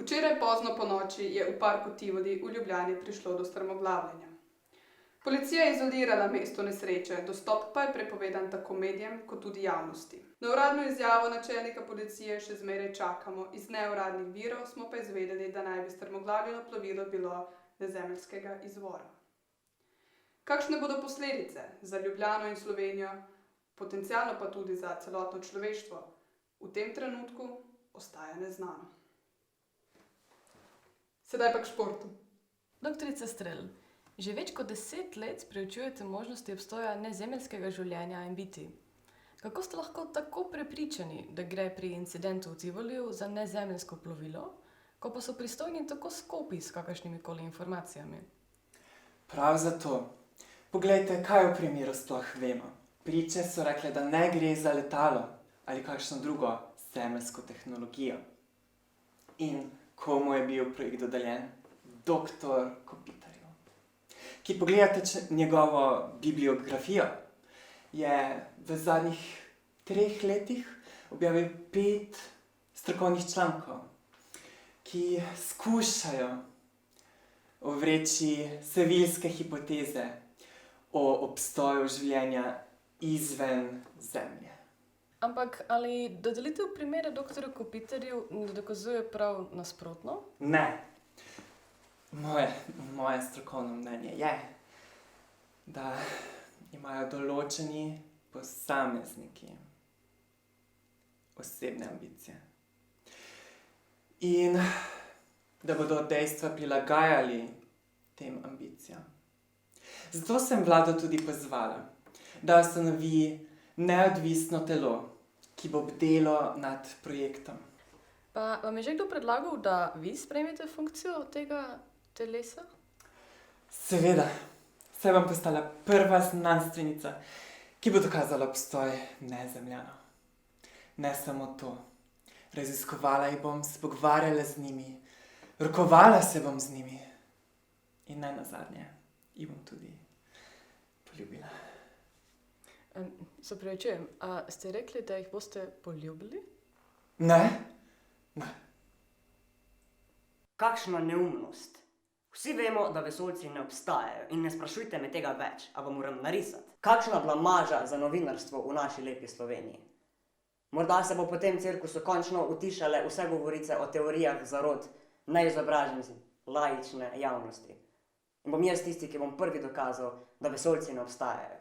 Včeraj pozno ponoči je v parku Tivoli v Ljubljani prišlo do strmoglavljenja. Policija je izolirala mesto nesreče, dostop pa je prepovedan tako medijem kot tudi javnosti. Na uradno izjavo načelnika policije še zmeraj čakamo, iz neuradnih virov smo pa izvedeli, da naj bi strmoglavljeno plovilo bilo nezemeljskega izvora. Kakšne bodo posledice za Ljubljano in Slovenijo, potencialno pa tudi za celotno človeštvo, v tem trenutku ostaja neznano. Sedaj pa k športu. Doktorica Strel, že več kot 10 let preučujete možnosti obstoja nezemeljskega življenja in bitij. Kako ste lahko tako prepričani, da gre pri incidentu v Tivoliju za nezemeljsko plovilo, ko pa so pristojni tako skopi s kakršnimikoli informacijami? Prav zato. Poglejte, kaj v primeru sploh vemo. Priče so rekle, da ne gre za letalo ali kakšno drugo zemeljsko tehnologijo. In komu je bil projekt dodeljen? Doktor Kopitarju. Ki pogledate njegovo bibliografijo, je v zadnjih 3 letih objavil 5 strokovnih člankov, ki skušajo ovreči seviljske hipoteze o obstoju življenja izven Zemlje. Ampak ali dodelitev primera doktorju Kopitarju ne dokazuje prav nasprotno? Ne. Moje strokovno mnenje je, da imajo določeni posamezniki osebne ambicije. In da bodo dejstva prilagajali tem ambicijam. Zato sem vlado tudi pozvala, da ustanovi neodvisno telo, ki bo bdelo nad projektom. Pa vam je že kdo predlagal, da vi sprejmete funkcijo tega telesa? Seveda, saj bom postala prva znanstvenica, ki bo dokazala obstoj nezemljanov. Ne samo to, raziskovala jih bom, se pogovarjala z njimi, rokovala se bom z njimi in najnazadnje jih bom tudi poljubila. Se pravičujem, a ste rekli, da jih boste poljubili? Ne. Kakšna neumnost. Vsi vemo, da vesoljci ne obstajajo in ne sprašujte me tega več, a vam moram narisati. Kakšna blamaža za novinarstvo v naši lepi Sloveniji. Morda se bo po tem cirkusu končno utišale vse govorice o teorijah zarot neizobražene laične javnosti. In bom jaz tisti, ki bom prvi dokazal, da vesoljci ne obstajajo.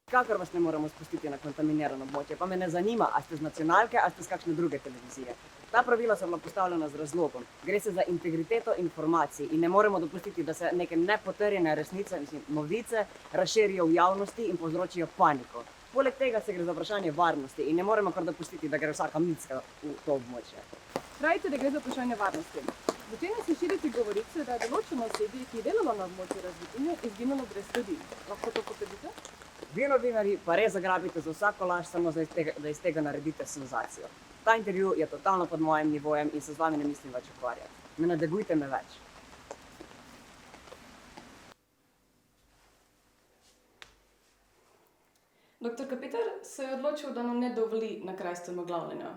Kakor vas ne moramo spustiti na kontaminirano območje, pa me ne zanima, a ste z nacionalke, a ste z kakšne druge televizije. Ta pravila so bila postavljena z razlogom. Gre se za integriteto informacij in ne moremo dopustiti, da se neke nepotrjene resnice, novice, razširijo v javnosti in povzročijo paniko. Poleg tega se gre za vprašanje varnosti in ne moremo kar dopustiti, da gre vsaka mitska v to območje. Pravite, da gre za vprašanje varnosti. Začenja se širiti govorice, da je določeno osebje, ki je delalo na območju razbitine, izginilo brez sledi. Lahko to potrdite? Vi novinarji pa res zagrabite za vsako laž, samo da iz tega naredite senzacijo. Ta intervju je totalno pod mojim nivojem in se z vami ne mislim več ukvarjati. Ne nadegujte me več. Doktor Kopitar se je odločil, da nam ne dovoli na kraj strmoglavljenja.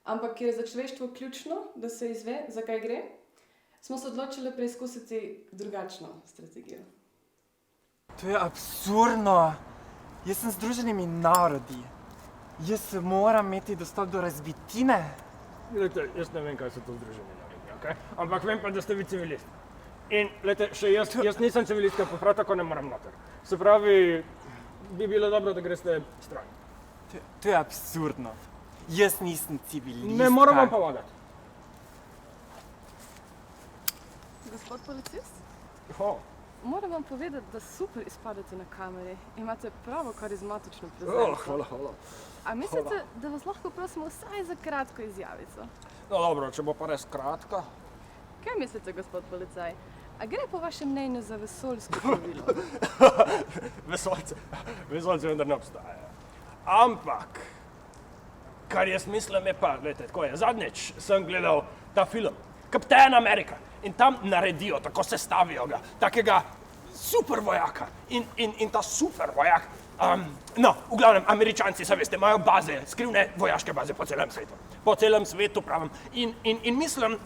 Ampak ker je za človeštvo ključno, da se izve, zakaj gre, smo se odločili preizkusiti drugačno strategijo. To je absurdno. Jaz sem Združenimi narodi. Jaz moram imeti dostop do razbitine. Glejte, jaz ne vem, kaj so to Združeni narodi, okej? Ampak vem pa, da ste vi civilist. In, glejte, še jaz nisem civilistka, pa prav tako ne moram noter. Se pravi, bi bilo dobro, da greste stran. To je absurdno. Jaz nisem civilistka. Ne moram vam pomagati. Gospod policist? Oh. Moram vam povedati, da super izpadete na kameri. Imate pravo karizmatično prezenco. Hvala. A mislite, da vas lahko prosimo vsaj za kratko izjavico? No dobro, če bo pa res kratka. Kaj mislite, gospod policaj? A gre po vašem mnenju za vesoljsko plovilo? Vesoljci vendar ne obstajajo. Ampak, kar jaz mislim je pa, gledajte, tako je, zadnjič sem gledal ta film, Kapitan Amerika, in tam naredijo, tako sestavijo ga, takega super vojaka. In ta super vojak, v glavnem, Američanci, se veste, imajo baze, skrivne vojaške baze po celem svetu. Po celem svetu, pravim. In mislim,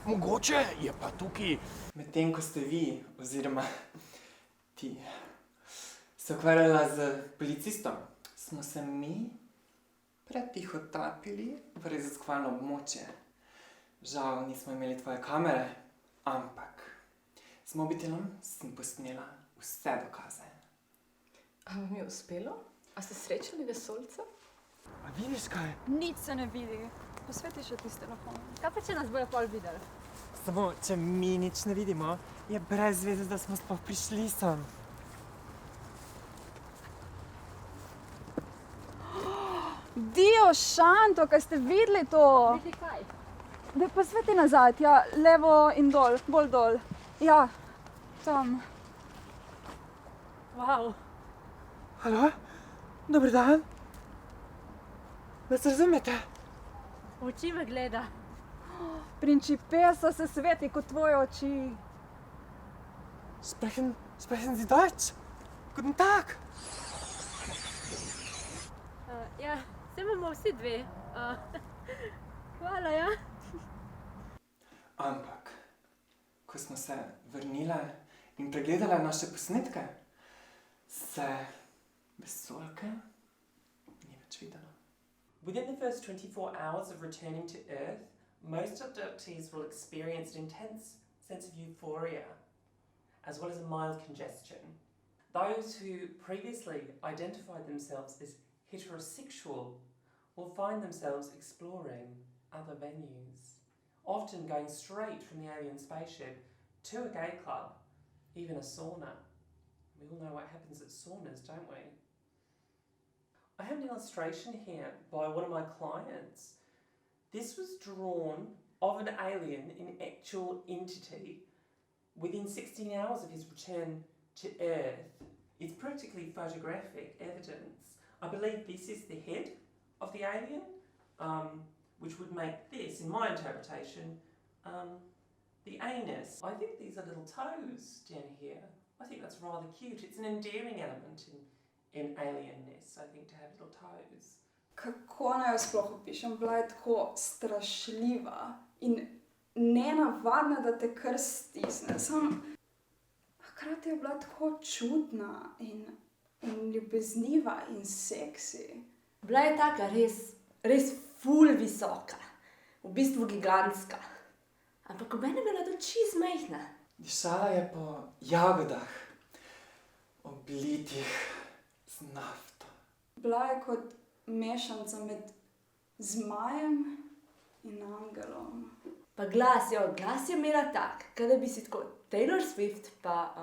Mogoče je pa tukaj. Medtem ko ste vi, oziroma ti, se ukvarjala z policistom, smo se mi pretihotapili v raziskovalno območje. Žal nismo imeli tvoje kamere, ampak z mobitelom sem posnela vse dokaze. A vam je uspelo? A ste srečali vesoljca? A vidiš kaj? Nič se ne vidi. Posveti še tisti telefon. Kaj pa če nas bojo pol videli? Samo, če mi nič ne vidimo, je brez veze, da smo sploh prišli sem. Dio šanto, kaj ste videli to? Videli kaj? Da posveti nazaj, ja, levo in dol, bolj dol. Ja, tam. Wow. Halo? Dober dan? Nas razumete? Oči me gleda. Principesa se sveti kot tvoje oči. Sprechen Sie Deutsch? Guten Tag! Ja, se imamo vsi dve. Hvala, ja. Ampak, ko smo se vrnile in pregledale naše posnetke, se vesoljke ni več videla. Within the first 24 hours of returning to Earth, most abductees will experience an intense sense of euphoria, as well as a mild congestion. Those who previously identified themselves as heterosexual will find themselves exploring other venues, often going straight from the alien spaceship to a gay club, even a sauna. We all know what happens at saunas, don't we? I have an illustration here by one of my clients. This was drawn of an alien in actual entity within 16 hours of his return to Earth. It's practically photographic evidence. I believe this is the head of the alien, which would make this, in my interpretation, the anus. I think these are little toes down here. I think that's rather cute. It's an endearing element in alienness, I think, to have little toes. Kako naj jo sploh opišem? Bila je tako strašljiva in nenavadna, da te kar stisne. Hkrati je bila tako čudna in ljubezniva in seksi. Bila je taka res ful visoka, v bistvu gigantska. Ampak ob enem je bila čisto majhna. Dišala je po jagodah, oblitih z nafto. Bila je kot mešanca med zmajem in angelom. Pa glas je imela tak, kada bi si tako Taylor Swift pa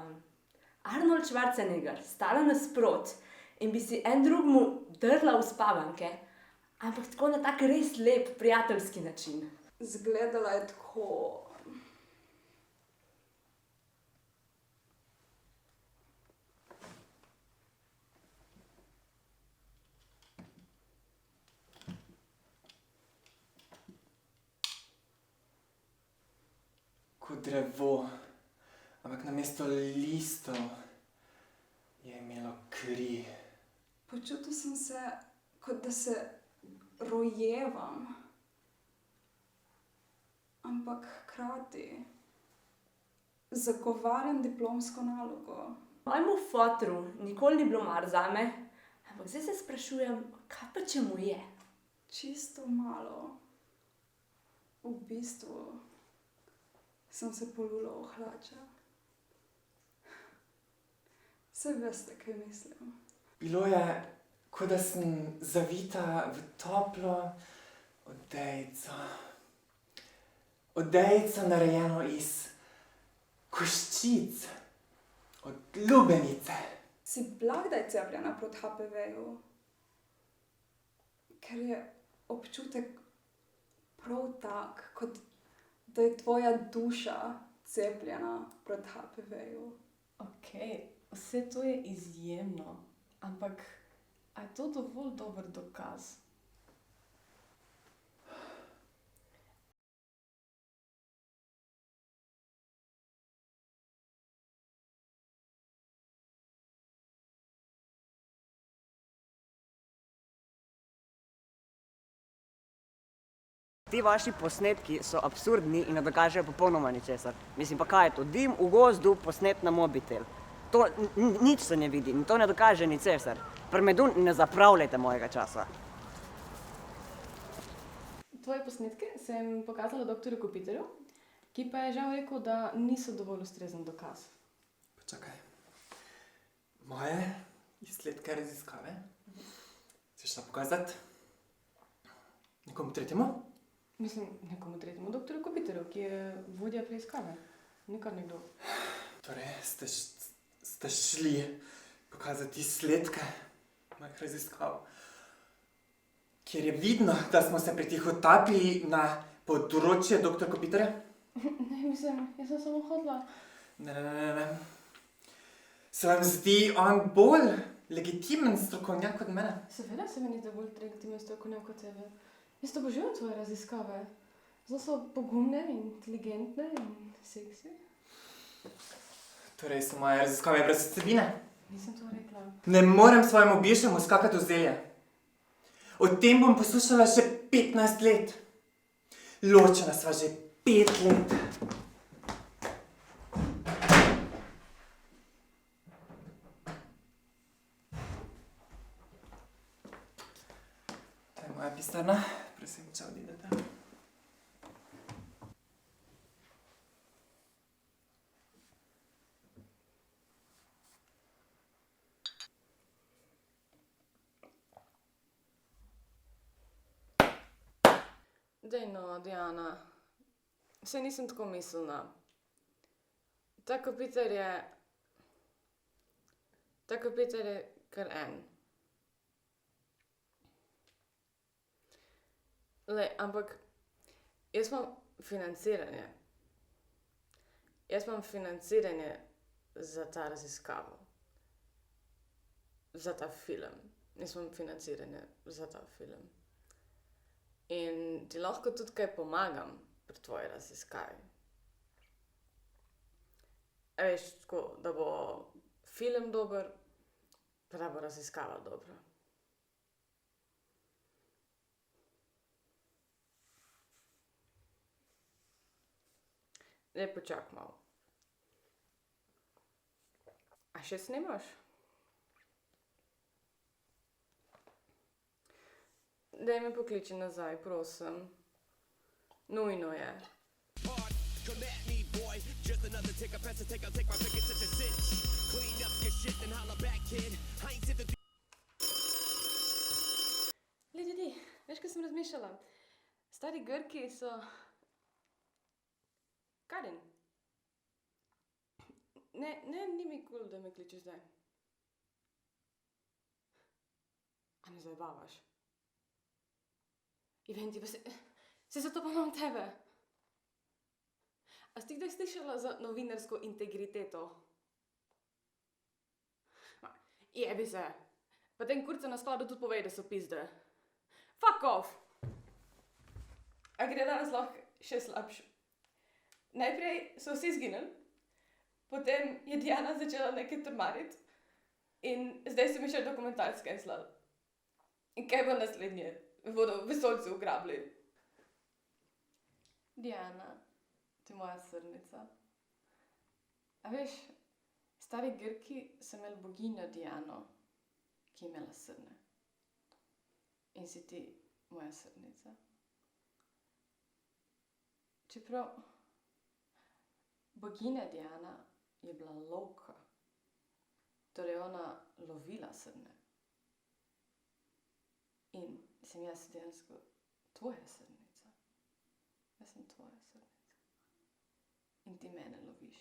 Arnold Schwarzenegger stala nasprot in bi si en drugmu drla v spavanke, ampak tako na tak res lep, prijateljski način. Zgledala je tako... Kot drevo, ampak namesto listov je imelo kri. Počutil sem se, kot da se rojevam, ampak hkrati zagovarjam diplomsko nalogo. Mojemu fotru nikoli ni bilo mar zame, ampak zdaj se sprašujem, kaj pa če mu je? Čisto malo. V bistvu sem se polula v hlača. Saj veste, kaj mislim. Bilo je, kot da sem zavita v toplo odejico. Odejico narejeno iz koščic, od lubenice. Si bila kdaj cepljena proti HPV-ju? Ker je občutek prav tak, kot da je tvoja duša cepljena proti HPV-ju. Ok, vse to je izjemno, ampak a je to dovolj dober dokaz? Ti vaši posnetki so absurdni in ne dokažejo popolnoma ničesar. Mislim, pa kaj je to? Dim v gozdu posnet na mobitel. To nič se ne vidi in to ne dokaže ničesar. Pri medu ne zapravljajte mojega časa. Tvoje posnetke sem pokazala doktorju Kopitarju, ki pa je žal rekel, da niso dovolj ustrezen dokaz. Počakaj. Moje izsledke raziskave? Chceš to pokazati? Nekomu tretjemu? Mislim, nekomu tretjemu doktorju Kopitarju, ki je vodja preiskave. Nikar nekdo. Torej, ste šli pokazati izsledke mojih raziskav, kjer je vidno, da smo se pretihotapili na področje doktor Kopitarja? Ne, mislim, jaz sem samo hodila. Ne. Se vam zdi on bolj legitimen strokovnjak od mene? Seveda se meni zdi bolj legitimen strokovnjak kot tebe. Jaz to obožujem tvoje raziskave. Zelo so pogumne, inteligentne in seksi. Torej so moje raziskave brez vsebine? Nisem to rekla. Ne morem svojemu bivšemu skakati v zelje. O tem bom poslušala že 15 let. Ločena sva že 5 let. To je moja pisarna. Prosim, če odidete. Dej no, Diana. Saj nisem tako mislila. Ta Kopitar je kar en. Lej, ampak jaz imam financiranje. Jaz imam financiranje za ta raziskavo. Za ta film. Jaz imam financiranje za ta film. In ti lahko tudi kaj pomagam pri tvoji raziskavi. A veš, tako, da bo film dober, pa da bo raziskava dobra. Daj, počak malo. A še snimaš? Daj me pokliči nazaj, prosim. Nujno je. Ljudi, veš, kaj sem razmišljala? Stari Grki so... Karin? Ne, ni mi kul, da me kličeš zdaj. A me zajebavaš? Iventi, pa se zato pa imam tebe. A si kdaj slišala za novinarsko integriteto? Jebi se. Pa tem kurca na skladu tudi povej, da so pizde. Fuck off! A gre danes lahko še slabše. Najprej so vsi izginili, potem je Diana začela nekaj trmariti in zdaj so mi še dokumentarec cancelali. In kaj bo naslednje? Bodo vesoljci ugrabili. Diana, ti moja srnica. A veš, stari Grki so imeli boginjo Diano, ki je imela srne. In si ti moja srnica. Čeprav boginja Diana je bila lovka, torej ona lovila srne. In sem jaz dejansko tvoja srnica. Jaz sem tvoja srnica. In ti mene loviš.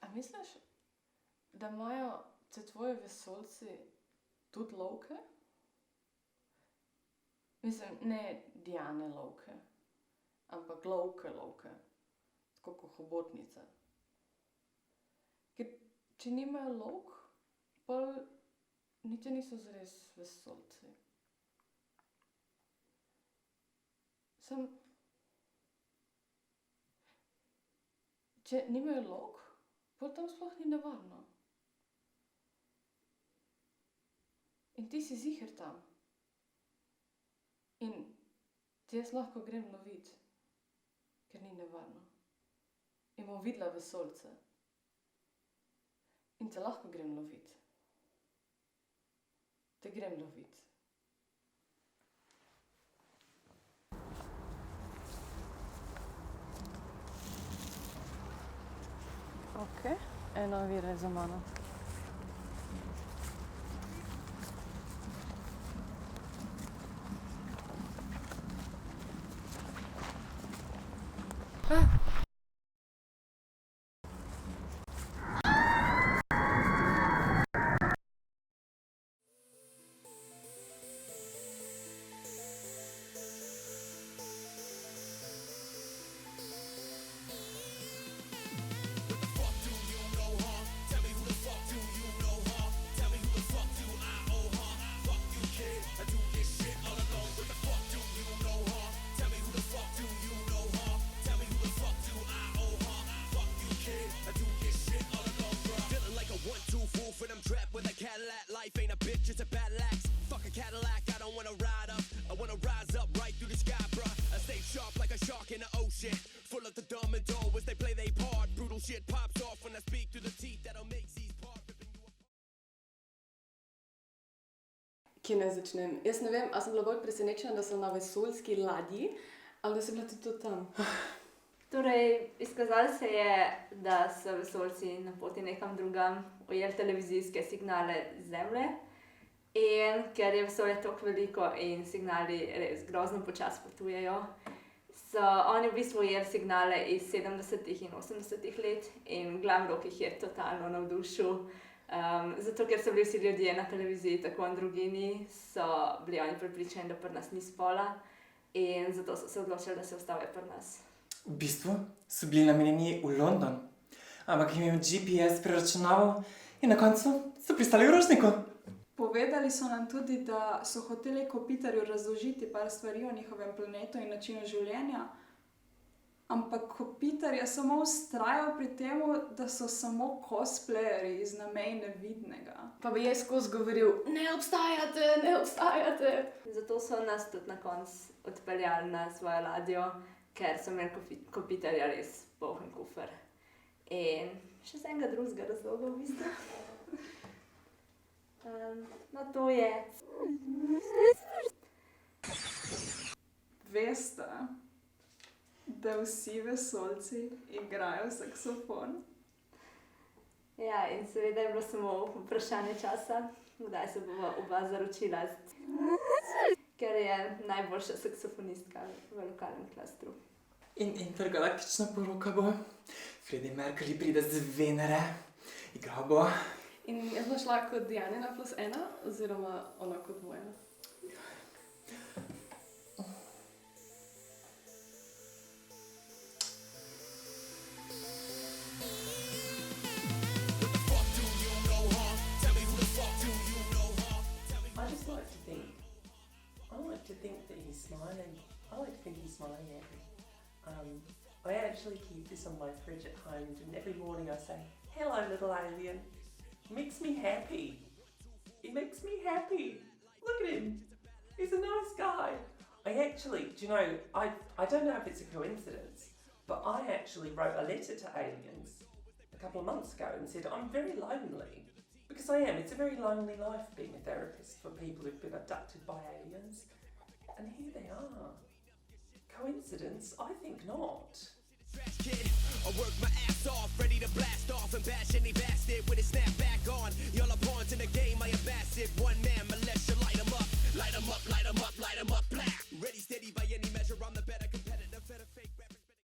A misliš, da imajo te tvoji vesoljci tudi lovke? Mislim, ne Diane lovke, ampak lovke. Tako kot hobotnica. Ker če nimajo lovk, pol niti niso zares vesoljci. Če nimajo lovk, pol tam sploh ni nevarno. In ti si ziher tam, In ti jaz lahko grem lovit, ker ni nevarno. In bom videla vesoljce. In te lahko grem lovit. Te grem lovit. Ok, ena ovira je za mano. Kje naj začnem? Jaz ne vem, a sem bila bolj presenečena, da sem na vesoljski ladji, ali da sem bila tudi tam. Torej, izkazalo se je, da so vesoljci na poti nekam drugam ujeli televizijske signale z Zemlje. In ker je vesolje toliko veliko in signali res grozno počasi potujejo, so oni v bistvu ujeli signale iz 70. in 80. let in glamrock jih je totalno navdušil. Zato, ker so bili vsi ljudje na televiziji tako androgini, so bili oni prepričani, da pri nas ni spola in zato so se odločili, da se ustavijo pri nas. V bistvu so bili namenjeni v London, ampak jim je GPS preračunaval in na koncu so pristali v Rožniku. Povedali so nam tudi, da so hoteli Kopitarju razložiti par stvari o njihovem planetu in načinu življenja, ampak Kopitar je samo vztrajal pri tem, da so samo cosplayerji iz Na meji nevidnega. Pa bi jaz skozi govoril, ne obstajate, ne obstajate. Zato so nas tudi na koncu odpeljali na svojo ladjo, ker so imeli Kopitarja res poln kufer. In še z enega drugega razloga v bistvu. No, to je. Veste, da vsi vesoljci igrajo saksofon? Ja, in seveda je bilo samo vprašanje časa, kdaj se bova oba zaročila, ker je najboljša saksofonistka v lokalnem klastru. In intergalaktična poroka bo. Freddie Mercury pride z Venere, igral bo. In jaz bom šla kot Janina +1 oziroma ona kot moja. I actually keep this on my fridge at home, and every morning I say, "Hello, little alien." It makes me happy. It makes me happy. Look at him. He's a nice guy. I actually, do you know, I don't know if it's a coincidence, but I actually wrote a letter to aliens a couple of months ago and said, I'm very lonely. Because I am. It's a very lonely life being a therapist for people who've been abducted by aliens. And here they are. Coincidence? I think not. Kid, I work my ass off, ready to blast off and bash any bastard with a snap back on. Y'all are pawns in the game, I am bastard. One man, militia, light 'em up, light 'em up, light 'em up, light 'em up, black. Ready, steady by any measure, I'm the better.